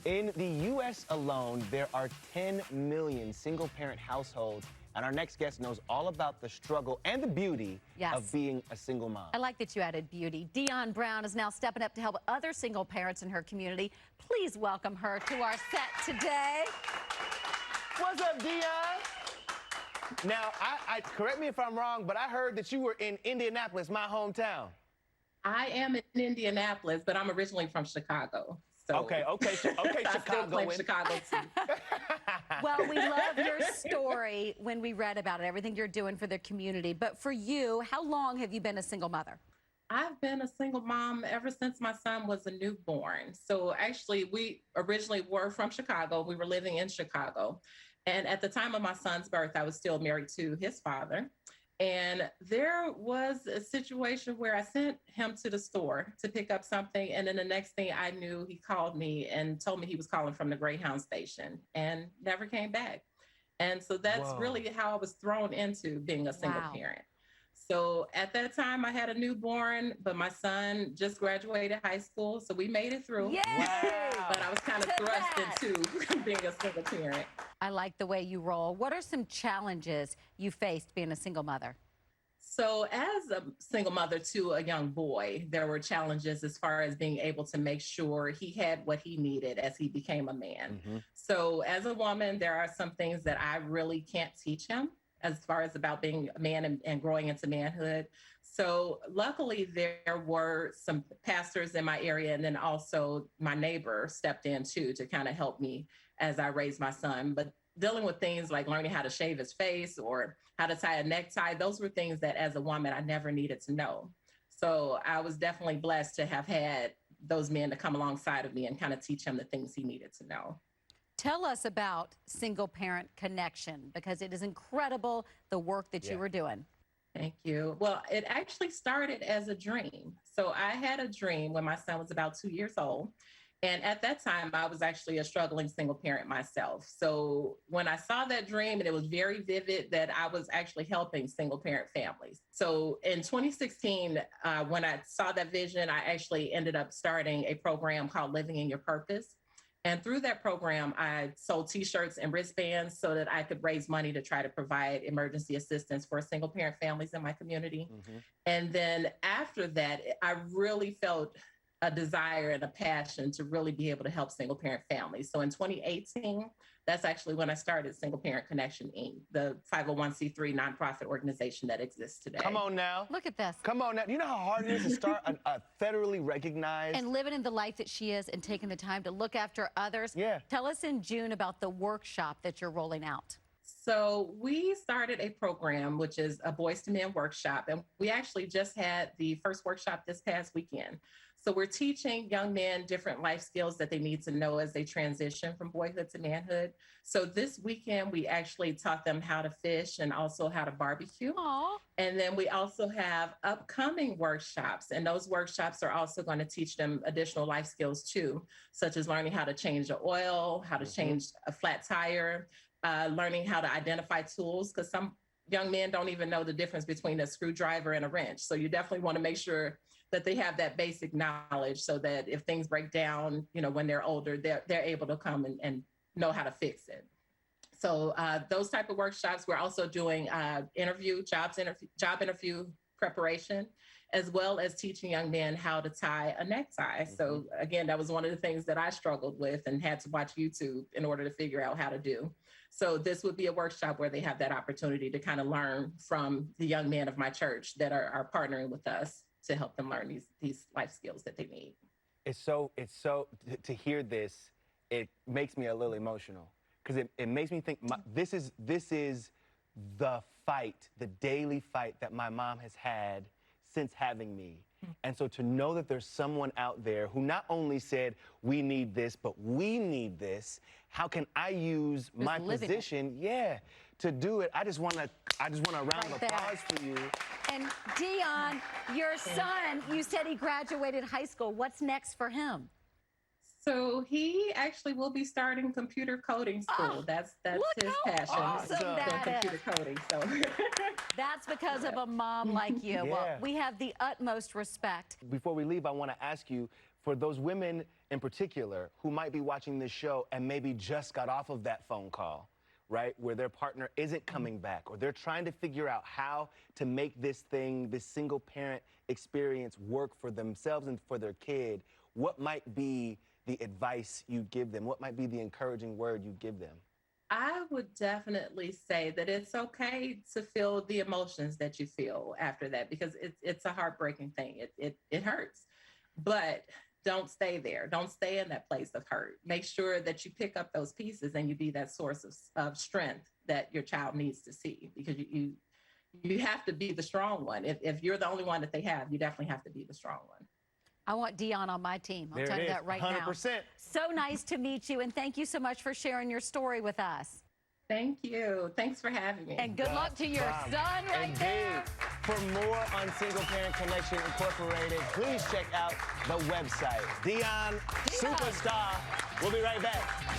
In the U.S. alone, there are 10 million single-parent households, and our next guest knows all about the struggle and the beauty of being a single mom. I like that you added beauty. Dionne Brown is now stepping up to help other single parents in her community. Please welcome her to our set today. What's up, Dionne? Now, correct me if I'm wrong, but I heard that you were in Indianapolis, my hometown. I am in Indianapolis, but I'm originally from Chicago. So Okay, I still claim Chicago too. Well, we love your story when we read about it, everything you're doing for the community. But for you, how long have you been a single mother? I've been a single mom ever since my son was a newborn. So actually, we originally were from Chicago. We were living in Chicago. And at the time of my son's birth, I was still married to his father. And there was a situation where I sent him to the store to pick up something. And then the next thing I knew, he called me and told me he was calling from the Greyhound station and never came back. And so that's really how I was thrown into being a single parent. So at that time, I had a newborn, but my son just graduated high school. So we made it through. Yay! But I was kind of thrust into being a single parent. I like the way you roll. What are some challenges you faced being a single mother? So as a single mother to a young boy, there were challenges as far as being able to make sure he had what he needed as he became a man. So as a woman, there are some things that I really can't teach him as far as about being a man and growing into manhood. So luckily there were some pastors in my area, and then also my neighbor stepped in too to kind of help me as I raised my son. But dealing with things like learning how to shave his face or how to tie a necktie, those were things that as a woman I never needed to know. So I was definitely blessed to have had those men to come alongside of me and kind of teach him the things he needed to know. Tell us about Single Parent Connection, because it is incredible the work that you were doing. Thank you. Well, it actually started as a dream. So I had a dream when my son was about 2 years old. And at that time, I was actually a struggling single parent myself. So when I saw that dream, and it was very vivid that I was actually helping single parent families. So in 2016, when I saw that vision, I actually ended up starting a program called Living in Your Purpose. And through that program, I sold T-shirts and wristbands so that I could raise money to try to provide emergency assistance for single parent families in my community. And then after that, I really felt a desire and a passion to really be able to help single parent families. So in 2018, that's actually when I started Single Parent Connection, Inc., the 501c3 nonprofit organization that exists today. Come on now. Look at this. Come on now. You know how hard it is to start a federally recognized... And living in the life that she is and taking the time to look after others. Yeah. Tell us in June about the workshop that you're rolling out. So we started a program, which is a Boys to Men workshop. And we actually just had the first workshop this past weekend. So we're teaching young men different life skills that they need to know as they transition from boyhood to manhood. So this weekend, we actually taught them how to fish and also how to barbecue. Aww. And then we also have upcoming workshops. And those workshops are also going to teach them additional life skills too, such as learning how to change the oil, how to change a flat tire, learning how to identify tools, because some young men don't even know the difference between a screwdriver and a wrench. So you definitely want to make sure that they have that basic knowledge so that if things break down, you know, when they're older, they're able to come and know how to fix it. So those type of workshops, we're also doing job interview preparation, as well as teaching young men how to tie a necktie. So again, that was one of the things that I struggled with and had to watch YouTube in order to figure out how to do. So this would be a workshop where they have that opportunity to kind of learn from the young men of my church that are partnering with us to help them learn these life skills that they need. It's so to hear this, it makes me a little emotional, because it makes me think this is the fight, the daily fight that my mom has had since having me. And so to know that there's someone out there who not only said, we need this, but we need this, how can I use my position, to do it? I just want a round of applause for you. And Dionne, your son, you said he graduated high school. What's next for him? So he actually will be starting computer coding school. That's his passion. Awesome computer coding. So that's because of a mom like you. Yeah. Well, we have the utmost respect. Before we leave, I want to ask you, for those women in particular who might be watching this show and maybe just got off of that phone call, right, where their partner isn't coming back, or they're trying to figure out how to make this single parent experience work for themselves and for their kid, what might be the advice you give them? What might be the encouraging word you give them? I would definitely say that it's okay to feel the emotions that you feel after that, because it's a heartbreaking thing. It hurts, but don't stay there. Don't stay in that place of hurt. Make sure that you pick up those pieces and you be that source of strength that your child needs to see, because you have to be the strong one. If you're the only one that they have, you definitely have to be the strong one. I want Dion on my team. I'll There tell it you is, that right 100%. now. So nice to meet you, and thank you so much for sharing your story with us. Thank you. Thanks for having me. And good luck to your son right Indeed. there. For more on Single Parent Connection Incorporated, please check out the website. Dion Superstar. We'll be right back.